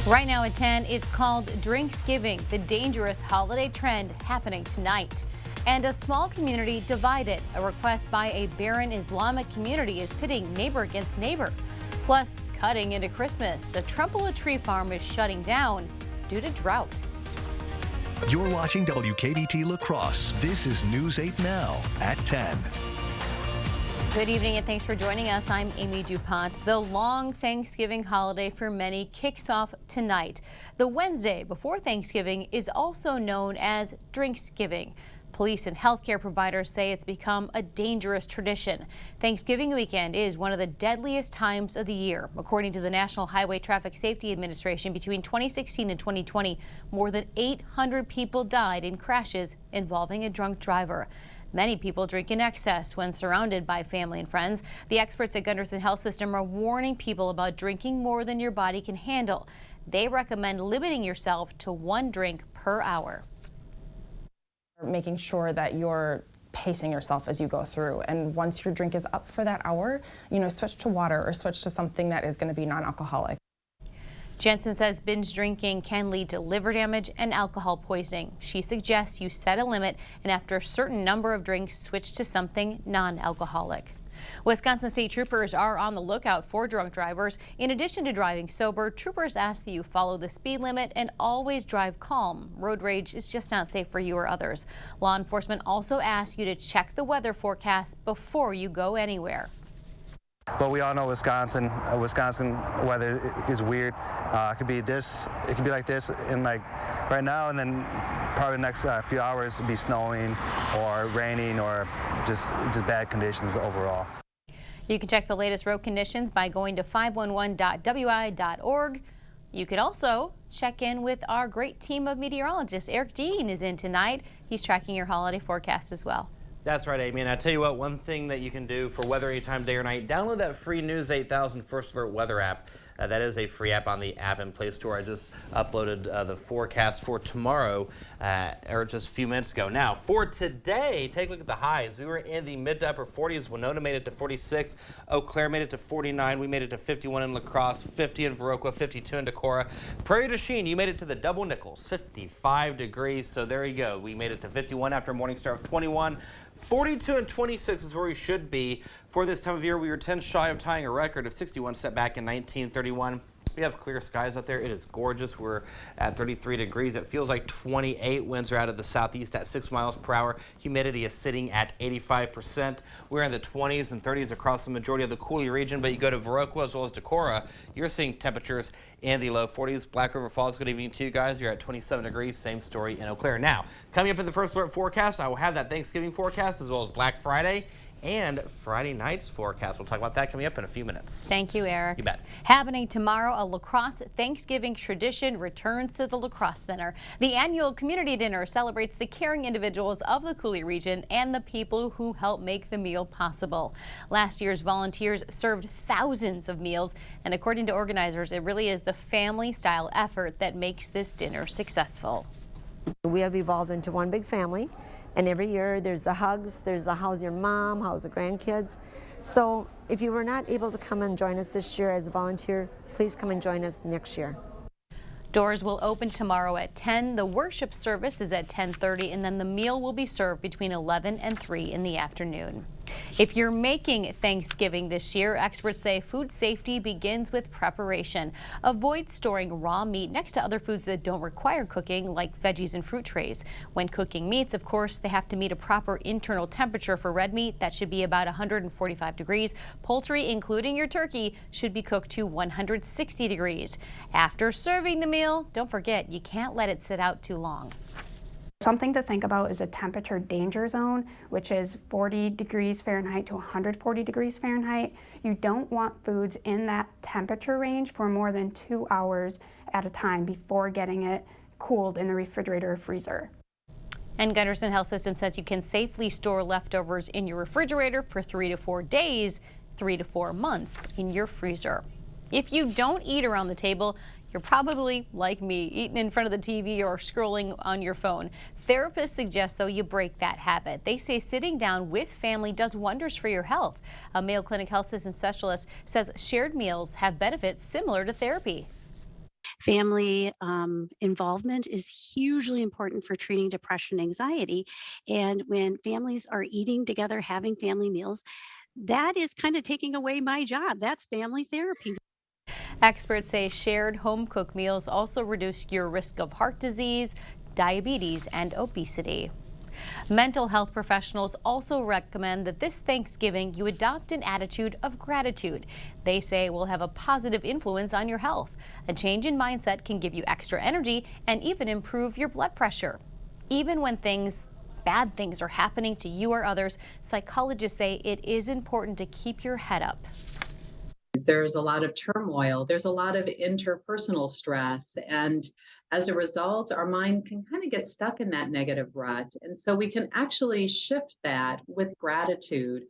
Right now at 10, it's called Drinksgiving, the dangerous holiday trend happening tonight. And a small community divided. A request by a barren Islamic community is pitting neighbor against neighbor. Plus, cutting into Christmas, a Trumbull tree farm is shutting down due to drought. You're watching WKBT La Crosse. This is News 8 Now at 10. Good evening and thanks for joining us. I'm Amy DuPont. The long Thanksgiving holiday for many kicks off tonight. The Wednesday before Thanksgiving is also known as Drinksgiving. Police and healthcare providers say it's become a dangerous tradition. Thanksgiving weekend is one of the deadliest times of the year. According to the National Highway Traffic Safety Administration, between 2016 and 2020, more than 800 people died in crashes involving a drunk driver. Many people drink in excess when surrounded by family and friends. The experts at Gunderson Health System are warning people about drinking more than your body can handle. They recommend limiting yourself to 1 drink per hour. Making sure that you're pacing yourself as you go through, and once your drink is up for that hour, switch to water or switch to something that is going to be non-alcoholic. Jensen says binge drinking can lead to liver damage and alcohol poisoning. She suggests you set a limit and after a certain number of drinks, switch to something non-alcoholic. Wisconsin State Troopers are on the lookout for drunk drivers. In addition to driving sober, troopers ask that you follow the speed limit and always drive calm. Road rage is just not safe for you or others. Law enforcement also asks you to check the weather forecast before you go anywhere. But we all know Wisconsin weather is weird. It could be like this in right now, and then probably the next few hours be snowing or raining or just bad conditions overall. You can check the latest road conditions by going to 511.wi.org. You could also check in with our great team of meteorologists. Eric Dean is in tonight. He's tracking your holiday forecast as well. That's right, Amy. And I tell you what, one thing that you can do for weather anytime, day or night, download that free News 8000 First Alert weather app. That is a free app on the App and Play Store. I just uploaded the forecast for tomorrow, or just a few minutes ago. Now, for today, take a look at the highs. We were in the mid to upper 40s. Winona made it to 46. Eau Claire made it to 49. We made it to 51 in La Crosse, 50 in Viroqua, 52 in Decorah. Prairie du Chien, you made it to the double nickels, 55 degrees. So there you go. We made it to 51 after a morning start of 21. 42 and 26 is where we should be. For this time of year, we were 10 shy of tying a record of 61 set back in 1931. We have clear skies out there. It is gorgeous. We're at 33 degrees. It feels like 28. Winds are out of the southeast at 6 miles per hour. Humidity is sitting at 85%. We're in the 20s and 30s across the majority of the Coulee region, but you go to Viroqua as well as Decorah, you're seeing temperatures in the low 40s. Black River Falls, good evening to you guys. You're at 27 degrees. Same story in Eau Claire. Now, coming up in the First Alert forecast, I will have that Thanksgiving forecast as well as Black Friday and Friday night's forecast. We'll talk about that coming up in a few minutes. Thank you, Eric. You bet. Happening tomorrow, a La Crosse Thanksgiving tradition returns to the La Crosse Center. The annual community dinner celebrates the caring individuals of the Coulee region and the people who help make the meal possible. Last year's volunteers served thousands of meals, and according to organizers, it really is the family-style effort that makes this dinner successful. We have evolved into one big family. And every year there's the hugs, there's the how's your mom, how's the grandkids. So if you were not able to come and join us this year as a volunteer, please come and join us next year. Doors will open tomorrow at 10. The worship service is at 10:30, and then the meal will be served between 11 and 3 in the afternoon. If you're making Thanksgiving this year, experts say food safety begins with preparation. Avoid storing raw meat next to other foods that don't require cooking, like veggies and fruit trays. When cooking meats, of course, they have to meet a proper internal temperature for red meat. That should be about 145 degrees. Poultry, including your turkey, should be cooked to 160 degrees. After serving the meal, don't forget, you can't let it sit out too long. Something to think about is a temperature danger zone, which is 40 degrees Fahrenheit to 140 degrees Fahrenheit. You don't want foods in that temperature range for more than 2 hours at a time before getting it cooled in the refrigerator or freezer. And Gunderson Health System says you can safely store leftovers in your refrigerator for 3 to 4 days, 3 to 4 months in your freezer. If you don't eat around the table, you're probably like me, eating in front of the TV or scrolling on your phone. Therapists suggest, though, you break that habit. They say sitting down with family does wonders for your health. A Mayo Clinic health system specialist says shared meals have benefits similar to therapy. Family involvement is hugely important for treating depression and anxiety. And when families are eating together, having family meals, that is kind of taking away my job. That's family therapy. Experts say shared home-cooked meals also reduce your risk of heart disease, diabetes, and obesity. Mental health professionals also recommend that this Thanksgiving you adopt an attitude of gratitude. They say it will have a positive influence on your health. A change in mindset can give you extra energy and even improve your blood pressure. Even when bad things are happening to you or others, psychologists say it is important to keep your head up. There's a lot of turmoil, there's a lot of interpersonal stress, and as a result, our mind can kind of get stuck in that negative rut. And so we can actually shift that with gratitude.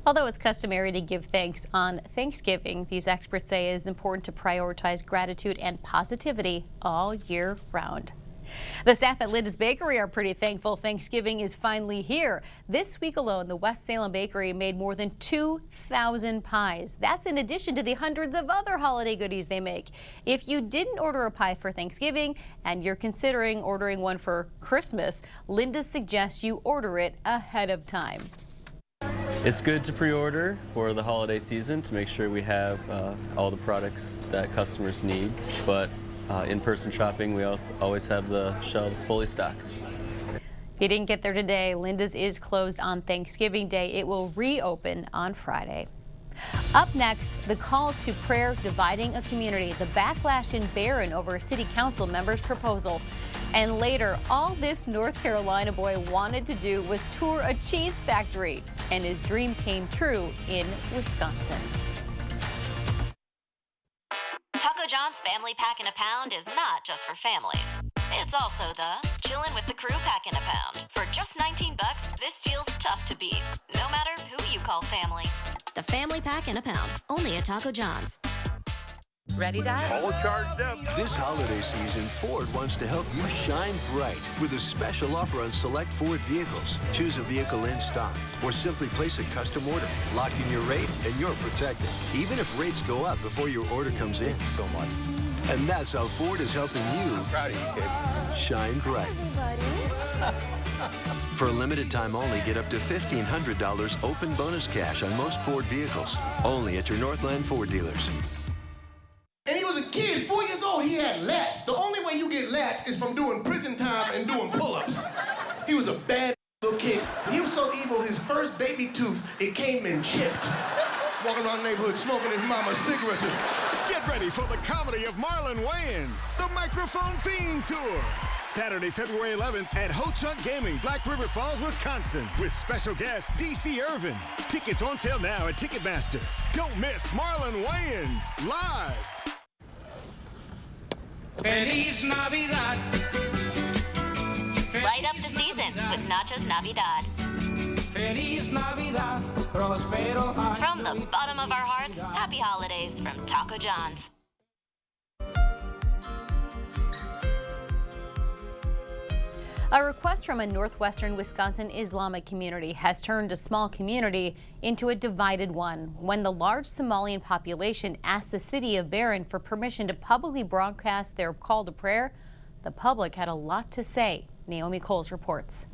Although it's customary to give thanks on Thanksgiving, these experts say it is important to prioritize gratitude and positivity all year round. The staff at Linda's Bakery are pretty thankful Thanksgiving is finally here. This week alone, the West Salem Bakery made more than 2,000 pies. That's in addition to the hundreds of other holiday goodies they make. If you didn't order a pie for Thanksgiving and you're considering ordering one for Christmas, Linda suggests you order it ahead of time. It's good to pre-order for the holiday season to make sure we have all the products that customers need, but in-person shopping, we also always have the shelves fully stocked. If you didn't get there today, Linda's is closed on Thanksgiving Day. It will reopen on Friday. Up next, the call to prayer dividing a community, the backlash in Barron over a city council member's proposal. And later, all this North Carolina boy wanted to do was tour a cheese factory, and his dream came true in Wisconsin. Taco John's Family Pack in a Pound is not just for families. It's also the chillin' with the crew pack in a pound. For just $19, this deal's tough to beat, no matter who you call family. The Family Pack in a Pound, only at Taco John's. Ready, Dad? All charged up. This holiday season, Ford wants to help you shine bright with a special offer on select Ford vehicles. Choose a vehicle in stock or simply place a custom order. Lock in your rate and you're protected, even if rates go up before your order comes in. So much. And that's how Ford is helping you I'm proud of you, kid. shine bright. For a limited time only, get up to $1,500 open bonus cash on most Ford vehicles. Only at your Northland Ford dealers. And he was a kid, 4 years old, he had lats. The only way you get lats is from doing prison time and doing pull-ups. He was a bad little kid. He was so evil, his first baby tooth, it came in chipped. Walking around the neighborhood smoking his mama's cigarettes. Get ready for the comedy of Marlon Wayans, the Microphone Fiend Tour. Saturday, February 11th at Ho Chunk Gaming, Black River Falls, Wisconsin, with special guest DC Irvin. Tickets on sale now at Ticketmaster. Don't miss Marlon Wayans live. Feliz Navidad. Light up the season with Nachos Navidad. Feliz Navidad. From the bottom of our hearts, happy holidays from Taco John's. A request from a northwestern Wisconsin Islamic community has turned a small community into a divided one when the large Somalian population asked the city of Barron for permission to publicly broadcast their call to prayer. The public had a lot to say. Naomi Coles reports.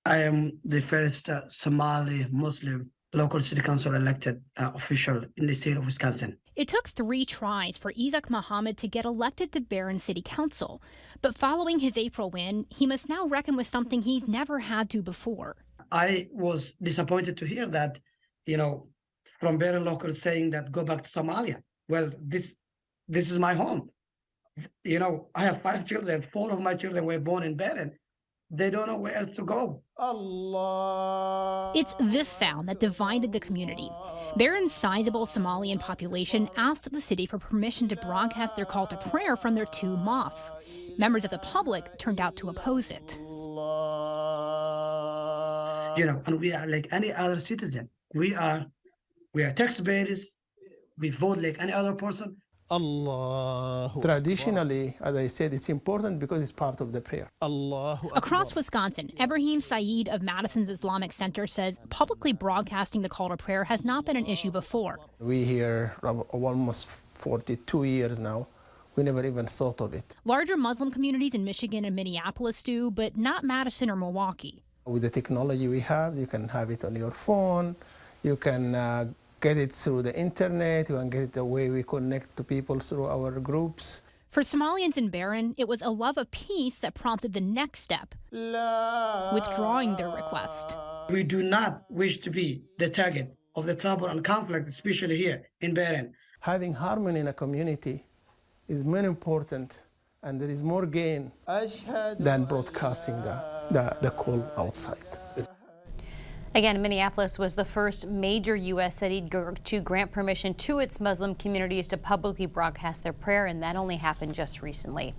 I am the first Somali Muslim local city council elected official in the state of Wisconsin. It took 3 tries for Isaac Muhammad to get elected to Barron City Council. But following his April win, he must now reckon with something he's never had to before. I was disappointed to hear that, from Barron local saying that go back to Somalia. Well, this is my home. I have 5 children. 4 of my children were born in Barron. They don't know where else to go. Allah. It's this sound that divided the community. Barron's sizable Somalian population asked the city for permission to broadcast their call to prayer from their 2 mosques. Members of the public turned out to oppose it. And we are like any other citizen. We are taxpayers. We vote like any other person. Allahu Traditionally, as I said, it's important because it's part of the prayer. Allahu Across Wisconsin, Ibrahim Saeed of Madison's Islamic Center says publicly broadcasting the call to prayer has not been an issue before. We here almost 42 years now. We never even thought of it. Larger Muslim communities in Michigan and Minneapolis do, but not Madison or Milwaukee. With the technology we have, you can have it on your phone, you can get it through the internet, you can get it the way we connect to people through our groups. For Somalians in Barron, it was a love of peace that prompted the next step, withdrawing their request. We do not wish to be the target of the trouble and conflict, especially here in Barron. Having harmony in a community is more important, and there is more gain than broadcasting the call outside. Again, Minneapolis was the first major U.S. city to grant permission to its Muslim communities to publicly broadcast their prayer, and that only happened just recently.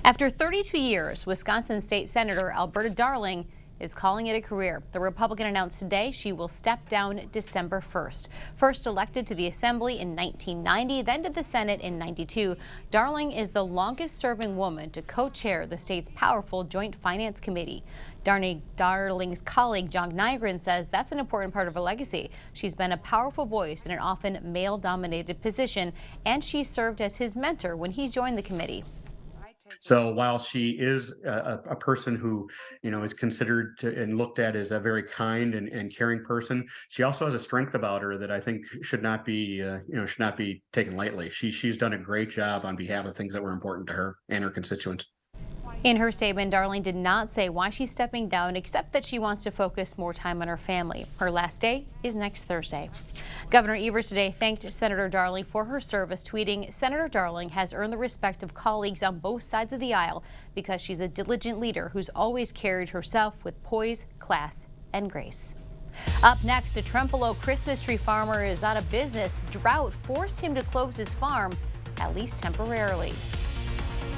After 32 years, Wisconsin State Senator Alberta Darling is calling it a career. The Republican announced today she will step down December 1st. First elected to the Assembly in 1990, then to the Senate in 92, Darling is the longest-serving woman to co-chair the state's powerful Joint Finance Committee. Darling's colleague John Nygren says that's an important part of her legacy. She's been a powerful voice in an often male-dominated position, and she served as his mentor when he joined the committee. So while she is a person who, is considered and looked at as a very kind and caring person, she also has a strength about her that I think should not be taken lightly. She's done a great job on behalf of things that were important to her and her constituents. In her statement, Darling did not say why she's stepping down, except that she wants to focus more time on her family. Her last day is next Thursday. Governor Evers today thanked Senator Darling for her service, tweeting, "Senator Darling has earned the respect of colleagues on both sides of the aisle because she's a diligent leader who's always carried herself with poise, class, and grace." Up next, a Trempealeau Christmas tree farmer is out of business. Drought forced him to close his farm, at least temporarily.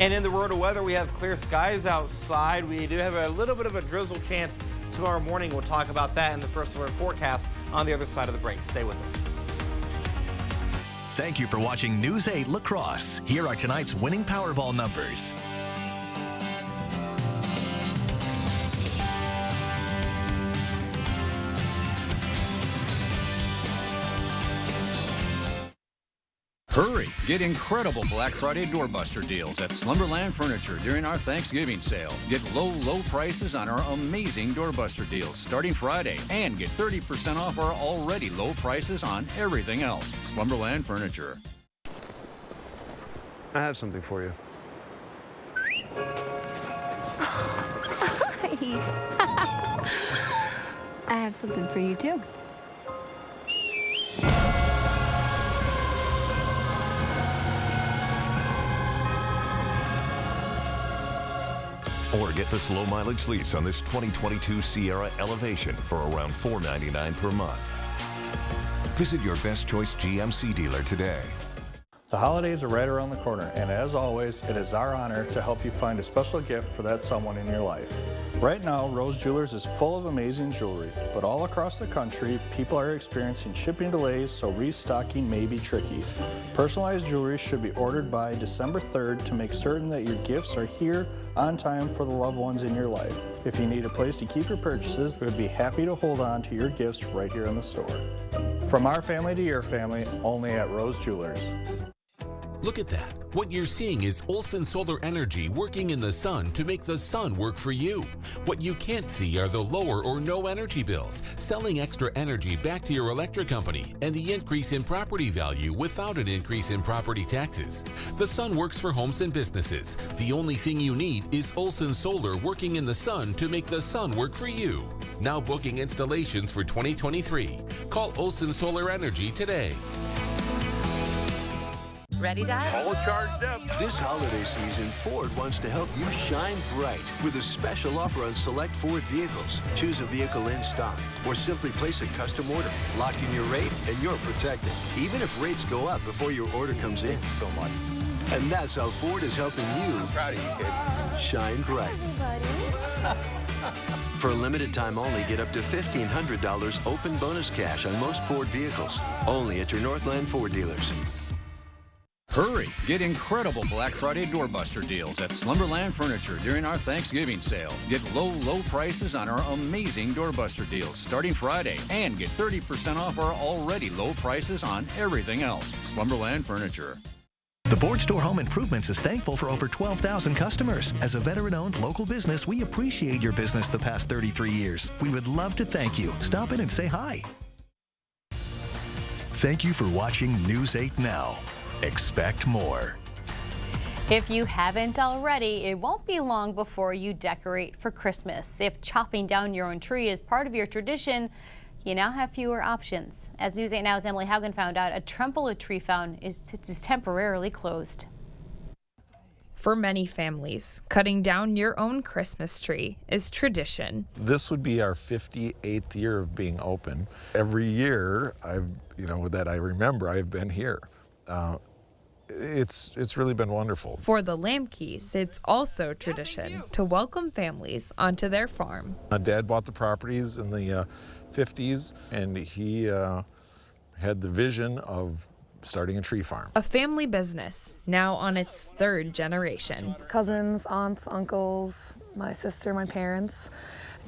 And in the world of weather, we have clear skies outside. We do have a little bit of a drizzle chance tomorrow morning. We'll talk about that in the First Alert forecast on the other side of the break. Stay with us. Thank you for watching News 8 Lacrosse. Here are tonight's winning Powerball numbers. Hurry! Get incredible Black Friday doorbuster deals at Slumberland Furniture during our Thanksgiving sale. Get low prices on our amazing doorbuster deals starting Friday and get 30% off our already low prices on everything else. Slumberland Furniture. I have something for you. I have something for you too. Or get this low mileage lease on this 2022 Sierra Elevation for around $499 per month. Visit your Best Choice GMC dealer today. The holidays are right around the corner, and as always, it is our honor to help you find a special gift for that someone in your life. Right now, Rose Jewelers is full of amazing jewelry, but all across the country, people are experiencing shipping delays, so restocking may be tricky. Personalized jewelry should be ordered by December 3rd to make certain that your gifts are here on time for the loved ones in your life. If you need a place to keep your purchases, we would be happy to hold on to your gifts right here in the store. From our family to your family, only at Rose Jewelers. Look at that. What you're seeing is Olson Solar Energy working in the sun to make the sun work for you. What you can't see are the lower or no energy bills, selling extra energy back to your electric company, and the increase in property value without an increase in property taxes. The sun works for homes and businesses. The only thing you need is Olson Solar working in the sun to make the sun work for you. Now booking installations for 2023. Call Olson Solar Energy today. Ready, Dad? All charged up. This holiday season, Ford wants to help you shine bright with a special offer on select Ford vehicles. Choose a vehicle in stock or simply place a custom order. Lock in your rate and you're protected, even if rates go up before your order comes in. So much. And that's how Ford is helping you I'm proud of you, kid. shine bright. For a limited time only, get up to $1,500 open bonus cash on most Ford vehicles. Only at your Northland Ford dealers. Hurry! Get incredible Black Friday doorbuster deals at Slumberland Furniture during our Thanksgiving sale. Get low prices on our amazing doorbuster deals starting Friday and get 30% off our already low prices on everything else. Slumberland Furniture. The Board Store Home Improvements is thankful for over 12,000 customers. As a veteran-owned local business, we appreciate your business the past 33 years. We would love to thank you. Stop in and say hi. Thank you for watching News 8 Now. Expect more. If you haven't already, it won't be long before you decorate for Christmas. If chopping down your own tree is part of your tradition, you now have fewer options. As News 8 Now's Emily Haugen found out, a Trempealeau Tree Farm is temporarily closed. For many families, cutting down your own Christmas tree is tradition. This would be our 58th year of being open. Every year, that I remember, I've been here. It's really been wonderful. For the Lamkeys, it's also tradition to welcome families onto their farm. My dad bought the properties in the 50s, and he had the vision of starting a tree farm. A family business, now on its third generation. Cousins, aunts, uncles, my sister, my parents,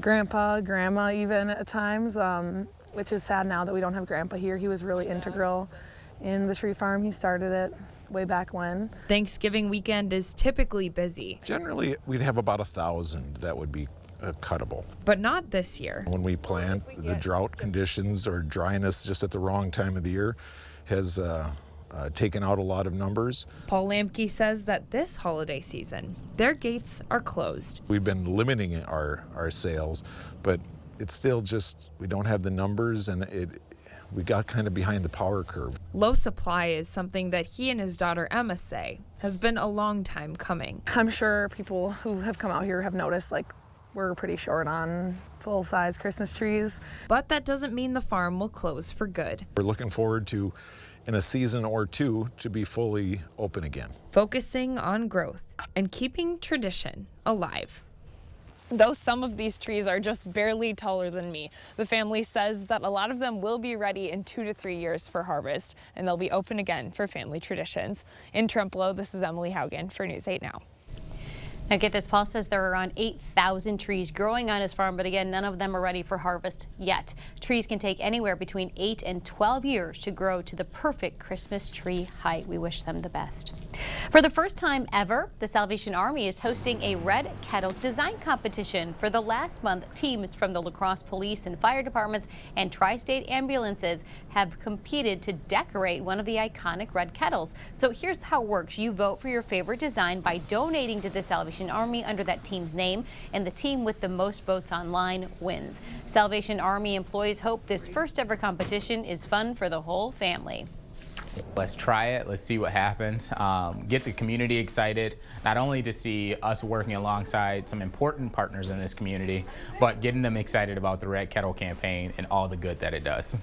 grandpa, grandma even at times, which is sad now that we don't have grandpa here. He was really integral in the tree farm. He started it way back when. Thanksgiving weekend is typically busy. Generally, we'd have about 1,000 that would be cuttable. But not this year. When we plant, the drought conditions or dryness just at the wrong time of the year has taken out a lot of numbers. Paul Lamke says that this holiday season, their gates are closed. We've been limiting our sales, but it's still just, we don't have the numbers, and we got kind of behind the power curve. Low supply is something that he and his daughter Emma say has been a long time coming. I'm sure people who have come out here have noticed, we're pretty short on full-size Christmas trees. But that doesn't mean the farm will close for good. We're looking forward to, in a season or two, to be fully open again. Focusing on growth and keeping tradition alive. Though some of these trees are just barely taller than me, the family says that a lot of them will be ready in 2 to 3 years for harvest, and they'll be open again for family traditions. In Trempealeau, this is Emily Haugen for News 8 Now. Now get this, Paul says there are around 8,000 trees growing on his farm, but again, none of them are ready for harvest yet. Trees can take anywhere between 8 and 12 years to grow to the perfect Christmas tree height. We wish them the best. For the first time ever, the Salvation Army is hosting a red kettle design competition. For the last month, teams from the La Crosse Police and Fire Departments and Tri-State Ambulances have competed to decorate one of the iconic red kettles. So here's how it works. You vote for your favorite design by donating to the Salvation Army under that team's name, and the team with the most votes online wins. Salvation Army employees hope this first ever competition is fun for the whole family. Let's try it. Let's see what happens. Get the community excited, not only to see us working alongside some important partners in this community, but getting them excited about the Red Kettle campaign and all the good that it does.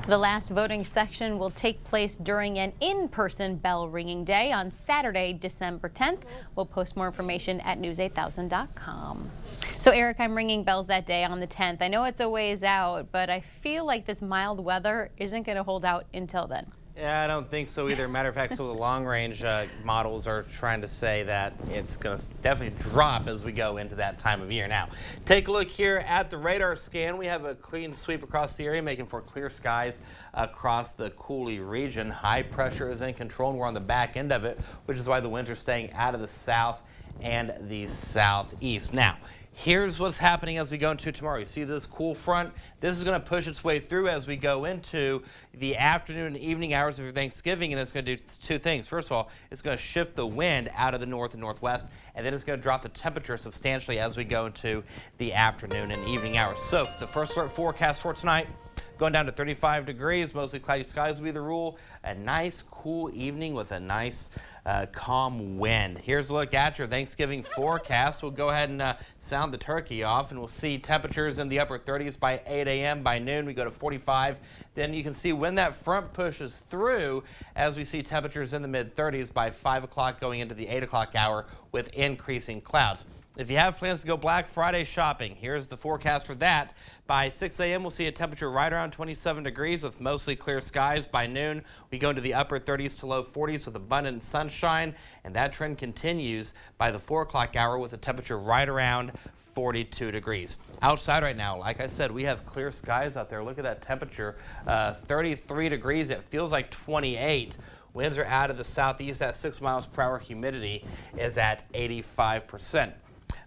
The last voting section will take place during an in-person bell ringing day on Saturday, December 10th. We'll post more information at news8000.com. So Eric, I'm ringing bells that day on the 10th. I know it's a ways out, but I feel like this mild weather isn't going to hold out until then. Yeah, I don't think so either. Matter of fact, so the long-range models are trying to say that it's going to definitely drop as we go into that time of year. Now, take a look here at the radar scan. We have a clean sweep across the area, making for clear skies across the Cooley region. High pressure is in control, and we're on the back end of it, which is why the wind's are staying out of the south and the southeast. Now, here's what's happening as we go into tomorrow. You see this cool front? This is going to push its way through as we go into the afternoon and evening hours of your Thanksgiving, and it's going to do two things. First of all, it's going to shift the wind out of the north and northwest, and then it's going to drop the temperature substantially as we go into the afternoon and evening hours. So the first alert forecast for tonight, going down to 35 degrees, mostly cloudy skies will be the rule. A nice cool evening with a nice calm wind. Here's a look at your Thanksgiving forecast. We'll go ahead and sound the turkey off, and we'll see temperatures in the upper 30s by 8 a.m. By noon, we go to 45. Then you can see when that front pushes through, as we see temperatures in the mid-30s by 5 o'clock going into the 8 o'clock hour with increasing clouds. If you have plans to go Black Friday shopping, here's the forecast for that. By 6 a.m., we'll see a temperature right around 27 degrees with mostly clear skies. By noon, we go into the upper 30s to low 40s with abundant sunshine, and that trend continues by the 4 o'clock hour with a temperature right around 42 degrees. Outside right now, like I said, we have clear skies out there. Look at that temperature, 33 degrees. It feels like 28. Winds are out of the southeast at 6 miles per hour. Humidity is at 85%.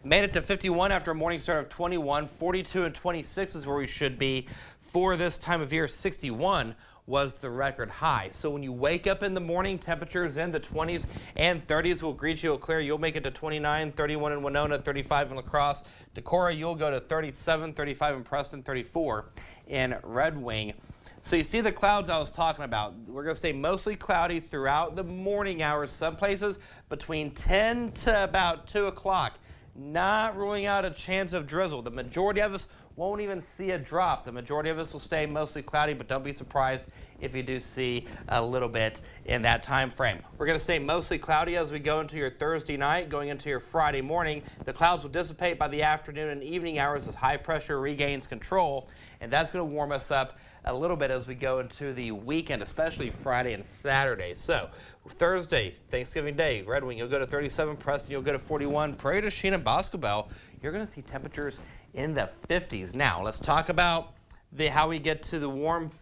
Made it to 51 after a morning start of 21. 42 and 26 is where we should be for this time of year. 61 was the record high. So when you wake up in the morning, temperatures in the 20s and 30s will greet you. Eau Claire, you'll make it to 29, 31 in Winona, 35 in La Crosse. Decorah, you'll go to 37, 35 in Preston, 34 in Red Wing. So you see the clouds I was talking about. We're going to stay mostly cloudy throughout the morning hours. Some places between 10 to about 2 o'clock. Not ruling out a chance of drizzle. The majority of us won't even see a drop. The majority of us will stay mostly cloudy, but don't be surprised if you do see a little bit in that time frame. We're going to stay mostly cloudy as we go into your Thursday night, going into your Friday morning. The clouds will dissipate by the afternoon and evening hours as high pressure regains control, and that's going to warm us up a little bit as we go into the weekend, especially Friday and Saturday. So Thursday, Thanksgiving Day, Red Wing, you'll go to 37. Preston, you'll go to 41. Prairie du Chien and Bosco Bell, you're going to see temperatures in the 50s. Now let's talk about how we get to the warmth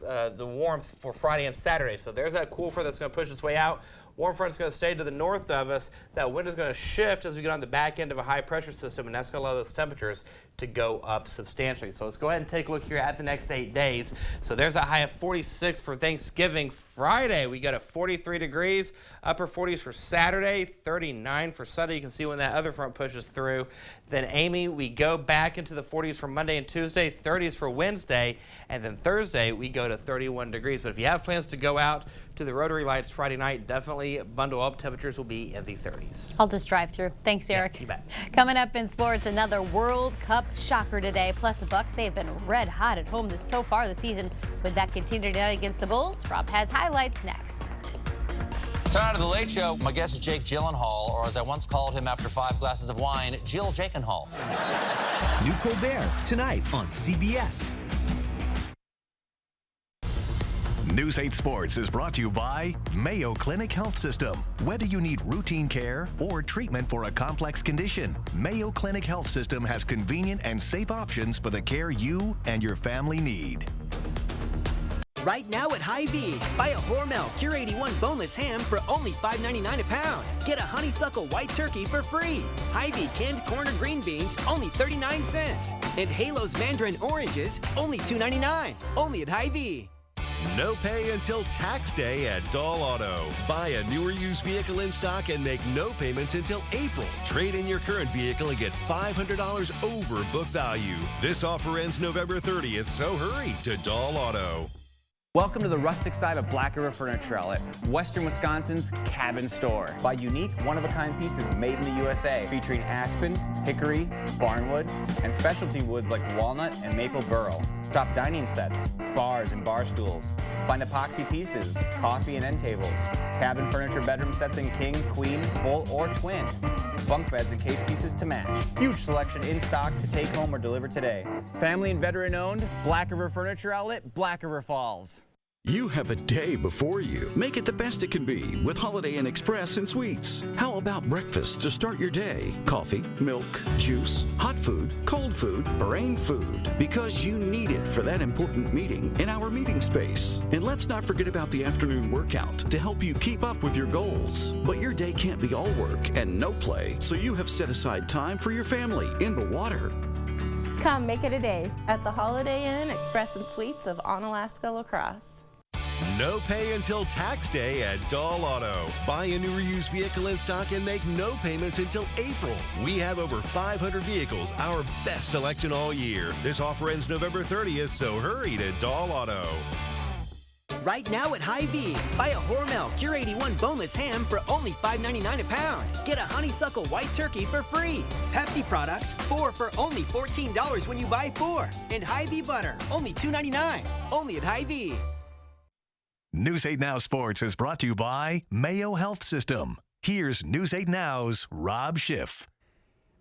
for Friday and Saturday. So there's that cool front that's going to push its way out. Warm front is going to stay to the north of us. That wind is going to shift as we get on the back end of a high pressure system, and that's going to allow those temperatures to go up substantially. So let's go ahead and take a look here at the next 8 days. So there's a high of 46 for Thanksgiving. Friday, we got a 43 degrees, upper 40s for Saturday, 39 for Sunday. You can see when that other front pushes through. Then, Amy, we go back into the 40s for Monday and Tuesday, 30s for Wednesday, and then Thursday, we go to 31 degrees. But if you have plans to go out to the Rotary Lights Friday night, definitely bundle up. Temperatures will be in the 30s. I'll just drive through. Thanks, Eric. Yeah, you bet. Coming up in sports, another World Cup shocker today. Plus, the Bucks, they have been red hot at home so far this season. Would that continue tonight against the Bulls? Rob has highlights next. Tonight on The Late Show, my guest is Jake Gyllenhaal, or as I once called him after 5 glasses of wine, Jill Jakenhall. New Colbert, tonight on CBS. News 8 Sports is brought to you by Mayo Clinic Health System. Whether you need routine care or treatment for a complex condition, Mayo Clinic Health System has convenient and safe options for the care you and your family need. Right now at Hy-Vee, buy a Hormel Cure 81 boneless ham for only $5.99 a pound. Get a honeysuckle white turkey for free. Hy-Vee canned corn or green beans, only 39 cents. And Halo's mandarin oranges, only $2.99. Only at Hy-Vee. No pay until tax day at Doll Auto. Buy a new or used vehicle in stock and make no payments until April. Trade in your current vehicle and get $500 over book value. This offer ends November 30th, so hurry to Doll Auto. Welcome to the rustic side of Black River Furniture Outlet, Western Wisconsin's Cabin Store. Buy unique, one-of-a-kind pieces made in the USA, featuring aspen, hickory, barnwood, and specialty woods like walnut and maple burl. Shop dining sets, bars and bar stools. Find epoxy pieces, coffee and end tables, cabin furniture bedroom sets in king, queen, full, or twin. Bunk beds and case pieces to match. Huge selection in stock to take home or deliver today. Family and veteran owned, Black River Furniture Outlet, Black River Falls. You have a day before you. Make it the best it can be with Holiday Inn Express and Suites. How about breakfast to start your day? Coffee, milk, juice, hot food, cold food, brain food. Because you need it for that important meeting in our meeting space. And let's not forget about the afternoon workout to help you keep up with your goals. But your day can't be all work and no play, so you have set aside time for your family in the water. Come make it a day at the Holiday Inn Express and Suites of Onalaska, La Crosse. No pay until tax day at Doll Auto. Buy a new or used vehicle in stock and make no payments until April. We have over 500 vehicles, our best selection all year. This offer ends November 30th, so hurry to Doll Auto. Right now at Hy-Vee, buy a Hormel Cure 81 boneless ham for only $5.99 a pound. Get a honeysuckle white turkey for free. Pepsi products, 4 for only $14 when you buy 4. And Hy-Vee butter, only $2.99. Only at Hy-Vee. News 8 Now Sports is brought to you by Mayo Health System. Here's News 8 Now's Rob Schiff.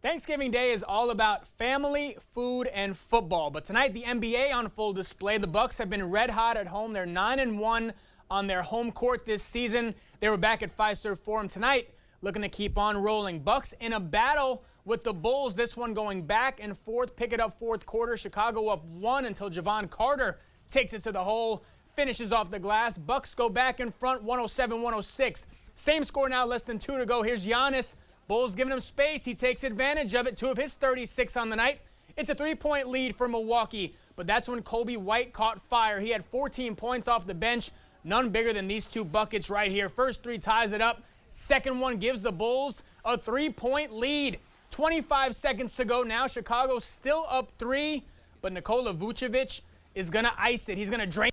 Thanksgiving Day is all about family, food, and football. But tonight, the NBA on full display. The Bucks have been red hot at home. They're 9-1 on their home court this season. They were back at Fiserv Forum tonight, looking to keep on rolling. Bucks in a battle with the Bulls. This one going back and forth. Pick it up fourth quarter. Chicago up 1 until Javon Carter takes it to the hole. finishes off the glass. Bucks go back in front, 107-106. Same score now, less than 2 to go. Here's Giannis. Bulls giving him space. He takes advantage of it. 2 of his 36 on the night. It's a 3-point lead for Milwaukee, but that's when Kobe White caught fire. He had 14 points off the bench, none bigger than these 2 buckets right here. First 3 ties it up. Second one gives the Bulls a 3-point lead. 25 seconds to go now. Chicago still up 3, but Nikola Vucevic is going to ice it. He's going to drain.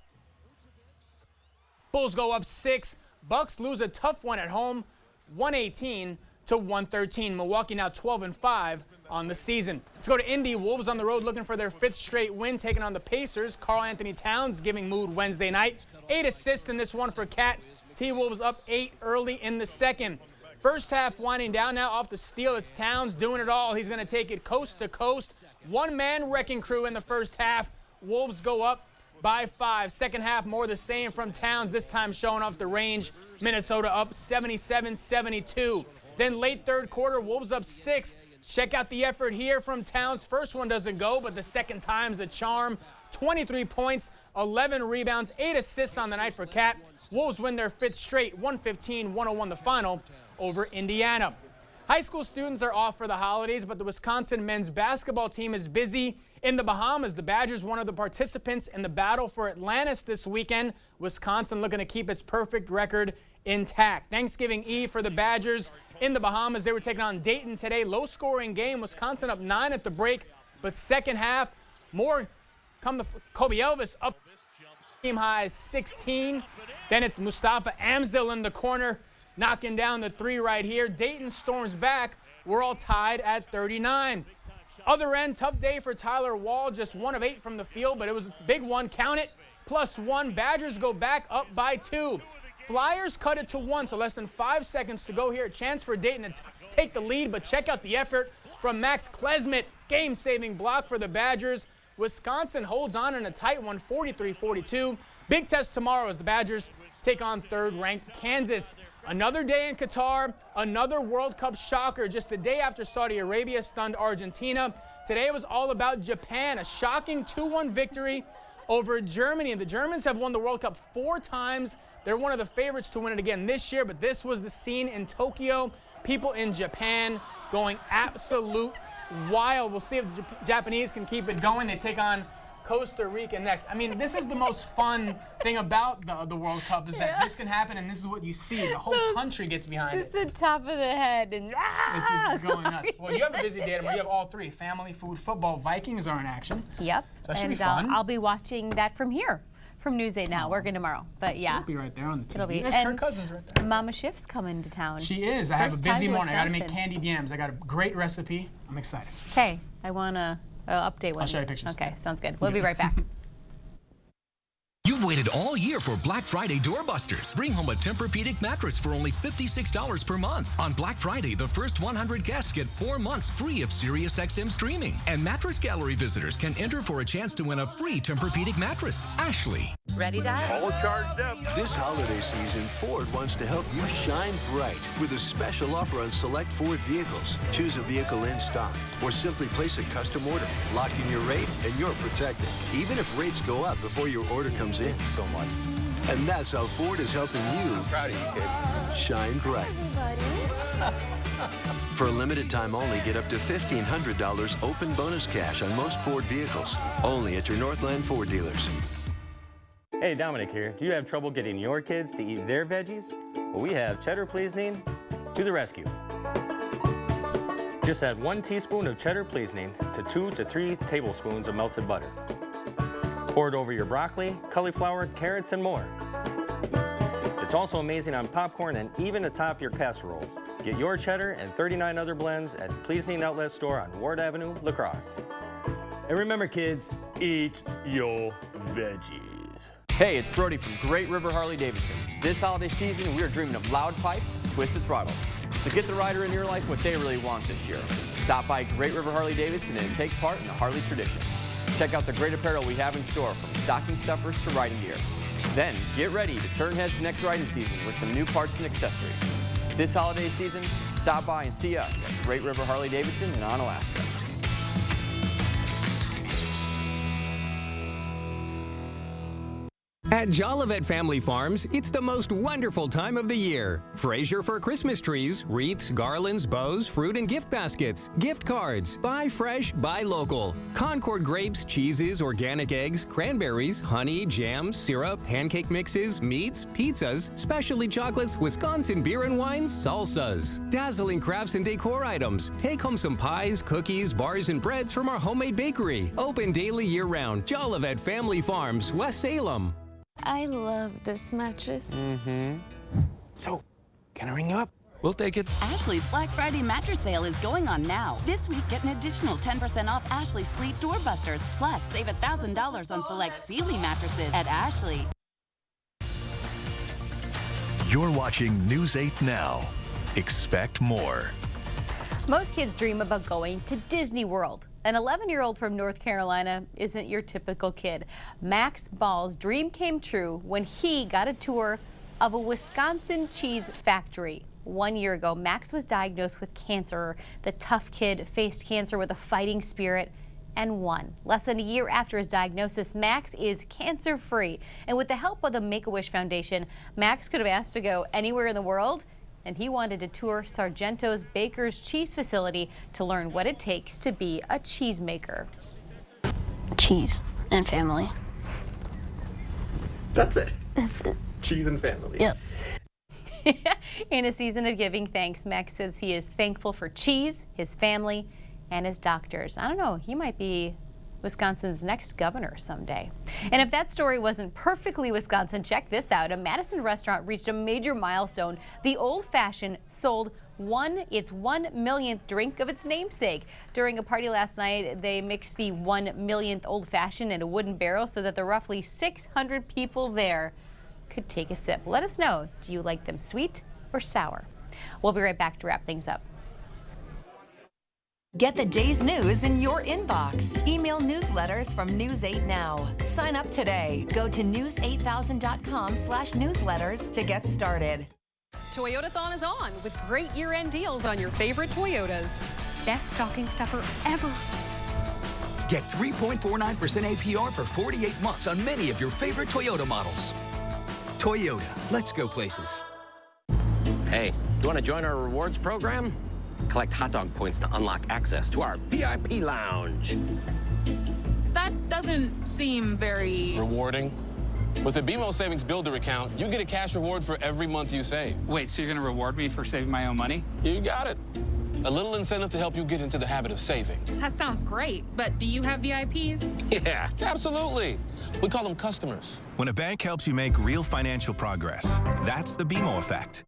Bulls go up 6. Bucks lose a tough one at home, 118-113. Milwaukee now 12-5 on the season. Let's go to Indy. Wolves on the road looking for their 5th straight win, taking on the Pacers. Karl-Anthony Towns giving mood Wednesday night. 8 assists in this one for Cat. T-Wolves up 8 early in the second. First half winding down now off the steal. It's Towns doing it all. He's going to take it coast to coast. One-man wrecking crew in the first half. Wolves go up by 5. Second half, more the same from Towns, this time showing off the range. Minnesota up 77-72. Then late third quarter, Wolves up 6. Check out the effort here from Towns. First one doesn't go, but the second time's a charm. 23 points, 11 rebounds, 8 assists on the night for Cat. Wolves win their 5th straight, 115-101 the final over Indiana. High school students are off for the holidays, but the Wisconsin men's basketball team is busy in the Bahamas. The Badgers, one of the participants in the battle for Atlantis this weekend. Wisconsin looking to keep its perfect record intact. Thanksgiving Eve for the Badgers in the Bahamas. They were taking on Dayton today. Low-scoring game. Wisconsin up 9 at the break, but second half, more come the Kobe Elvis up team high 16. Then it's Mustafa Amzil in the corner, knocking down the 3 right here. Dayton storms back. We're all tied at 39. Other end, tough day for Tyler Wall. Just 1 of 8 from the field, but it was a big one. Count it. +1. Badgers go back up by 2. Flyers cut it to 1, so less than 5 seconds to go here. A chance for Dayton to take the lead, but check out the effort from Max Klesmit. Game-saving block for the Badgers. Wisconsin holds on in a tight one, 43-42. Big test tomorrow as the Badgers take on 3rd-ranked Kansas. Another day in Qatar, another World Cup shocker. Just the day after Saudi Arabia stunned Argentina. Today it was all about Japan, a shocking 2-1 victory over Germany. The Germans have won the World Cup 4 times. They're one of the favorites to win it again this year, but this was the scene in Tokyo. People in Japan going absolute wild. We'll see if the Japanese can keep it going. They take on Costa Rica next. I mean, this is the most fun thing about the World Cup is that this can happen and this is what you see. The whole country gets behind Just it. the top of the head and It's just going nuts. Well, you have a busy day tomorrow. You have all 3, family, food, football. Vikings are in action. Yep. So that should and be fun. I'll be watching that from here, from News 8 Now, working tomorrow. But yeah. You'll be right there on the TV. It'll be. That's Kirk Cousins right there. Mama Schiff's coming to town. She is. I have a First time busy to morning. I got to make Wisconsin. candied yams. I got a great recipe. I'm excited. Okay, I want to update one. I'll show you pictures. Okay, sounds good. We'll be right back. You've waited all year for Black Friday doorbusters. Bring home a Tempur-Pedic mattress for only $56 per month. On Black Friday, the first 100 guests get 4 months free of SiriusXM streaming. And Mattress Gallery visitors can enter for a chance to win a free Tempur-Pedic mattress. Ashley. Ready, Dad? All charged up. This holiday season, Ford wants to help you shine bright with a special offer on select Ford vehicles. Choose a vehicle in stock or simply place a custom order. Lock in your rate and you're protected, even if rates go up before your order comes in. So much. And that's how Ford is helping you Proud of you, kid. shine bright. For a limited time only, get up to $1,500 open bonus cash on most Ford vehicles. Only at your Northland Ford dealers. Hey, Dominic here. Do you have trouble getting your kids to eat their veggies? Well, we have Cheddar Pleasing to the rescue. Just add 1 teaspoon of Cheddar Pleasing to 2 to 3 tablespoons of melted butter. Pour it over your broccoli, cauliflower, carrots, and more. It's also amazing on popcorn and even atop your casseroles. Get your cheddar and 39 other blends at Pleasing Outlet Store on Ward Avenue, La Crosse. And remember, kids, eat your veggies. Hey, it's Brody from Great River Harley-Davidson. This holiday season, we are dreaming of loud pipes, twisted throttles. So get the rider in your life what they really want this year. Stop by Great River Harley-Davidson and take part in the Harley tradition. Check out the great apparel we have in store, from stocking stuffers to riding gear. Then, get ready to turn heads next riding season with some new parts and accessories. This holiday season, stop by and see us at Great River Harley-Davidson in Onalaska. At Jolivet Family Farms, it's the most wonderful time of the year. Fraser for Christmas trees, wreaths, garlands, bows, fruit and gift baskets, gift cards. Buy fresh, buy local. Concord grapes, cheeses, organic eggs, cranberries, honey, jams, syrup, pancake mixes, meats, pizzas, specialty chocolates, Wisconsin beer and wines, salsas. Dazzling crafts and decor items. Take home some pies, cookies, bars, and breads from our homemade bakery. Open daily year-round. Jolivet Family Farms, West Salem. I love this mattress. So, can I ring you up? We'll take it. Ashley's Black Friday mattress sale is going on now. This week, get an additional 10% off Ashley Sleep Doorbusters. Plus, save $1,000 on select Sealy mattresses at Ashley. You're watching News 8 Now. Expect more. Most kids dream about going to Disney World. An 11-year-old from North Carolina isn't your typical kid. Max Ball's dream came true when he got a tour of a Wisconsin cheese factory. 1 year ago, Max was diagnosed with cancer. The tough kid faced cancer with a fighting spirit and won. Less than a year after his diagnosis, Max is cancer-free. And with the help of the Make-A-Wish Foundation, Max could have asked to go anywhere in the world, and he wanted to tour Sargento's Baker's cheese facility to learn what it takes to be a cheesemaker. Cheese and family. That's it. That's it. Cheese and family. Yep. In a season of giving thanks, Max says he is thankful for cheese, his family, and his doctors. I don't know, he might be Wisconsin's next governor someday. And if that story wasn't perfectly Wisconsin, check this out. A Madison restaurant reached a major milestone. The Old Fashioned sold its 1 millionth drink of its namesake. During a party last night, they mixed the 1 millionth Old Fashioned in a wooden barrel so that the roughly 600 people there could take a sip. Let us know, do you like them sweet or sour? We'll be right back to wrap things up. Get the day's news in your inbox. Email newsletters from News 8 Now. Sign up today. Go to news8000.com/newsletters to get started. Toyotathon is on with great year-end deals on your favorite Toyotas. Best stocking stuffer ever. Get 3.49% APR for 48 months on many of your favorite Toyota models. Toyota, let's go places. Hey, you want to join our rewards program? Collect hot dog points to unlock access to our VIP lounge. That doesn't seem very... rewarding. With a BMO Savings Builder account, you get a cash reward for every month you save. Wait, so you're going to reward me for saving my own money? You got it. A little incentive to help you get into the habit of saving. That sounds great, but do you have VIPs? Yeah, absolutely. We call them customers. When a bank helps you make real financial progress, that's the BMO effect.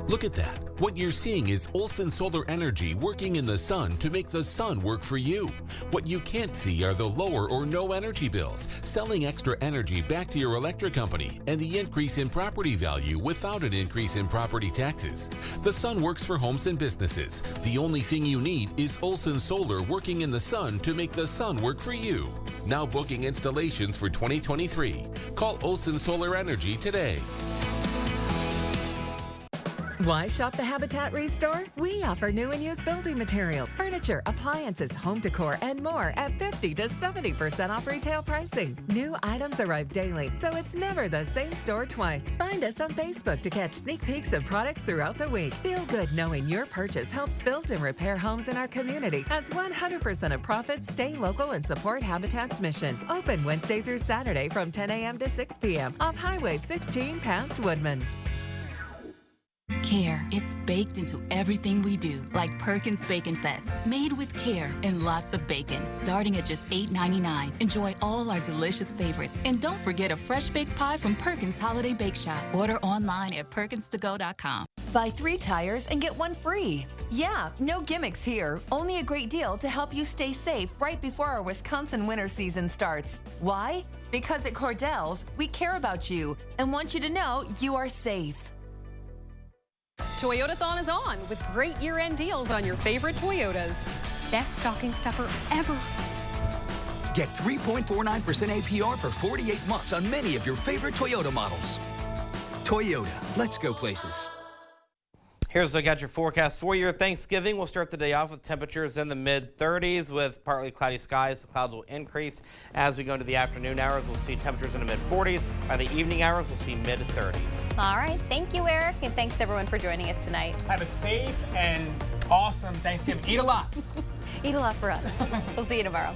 Look at that. What you're seeing is Olson Solar Energy working in the sun to make the sun work for you. What you can't see are the lower or no energy bills, selling extra energy back to your electric company, and the increase in property value without an increase in property taxes. The sun works for homes and businesses. The only thing you need is Olson Solar working in the sun to make the sun work for you. Now booking installations for 2023. Call Olson Solar Energy today. Why shop the Habitat Restore? We offer new and used building materials, furniture, appliances, home decor, and more at 50 to 70% off retail pricing. New items arrive daily, so it's never the same store twice. Find us on Facebook to catch sneak peeks of products throughout the week. Feel good knowing your purchase helps build and repair homes in our community, as 100% of profits stay local and support Habitat's mission. Open Wednesday through Saturday from 10 a.m. to 6 p.m. off Highway 16 past Woodman's. Care. It's baked into everything we do, like Perkins Bacon Fest, made with care and lots of bacon, starting at just $8.99. Enjoy all our delicious favorites, and don't forget a fresh baked pie from Perkins Holiday Bake Shop. Order online at perkinstogo.com. Buy 3 tires and get 1 free. Yeah, no gimmicks here. Only a great deal to help you stay safe right before our Wisconsin winter season starts. Why? Because at Cordell's, we care about you and want you to know you are safe. Toyotathon is on with great year-end deals on your favorite Toyotas. Best stocking stuffer ever. Get 3.49% APR for 48 months on many of your favorite Toyota models. Toyota, let's go places. Here's a look at your forecast for your Thanksgiving. We'll start the day off with temperatures in the mid-30s with partly cloudy skies. The clouds will increase as we go into the afternoon hours. We'll see temperatures in the mid-40s. By the evening hours, we'll see mid-30s. All right. Thank you, Eric. And thanks, everyone, for joining us tonight. Have a safe and awesome Thanksgiving. Eat a lot. Eat a lot for us. We'll see you tomorrow.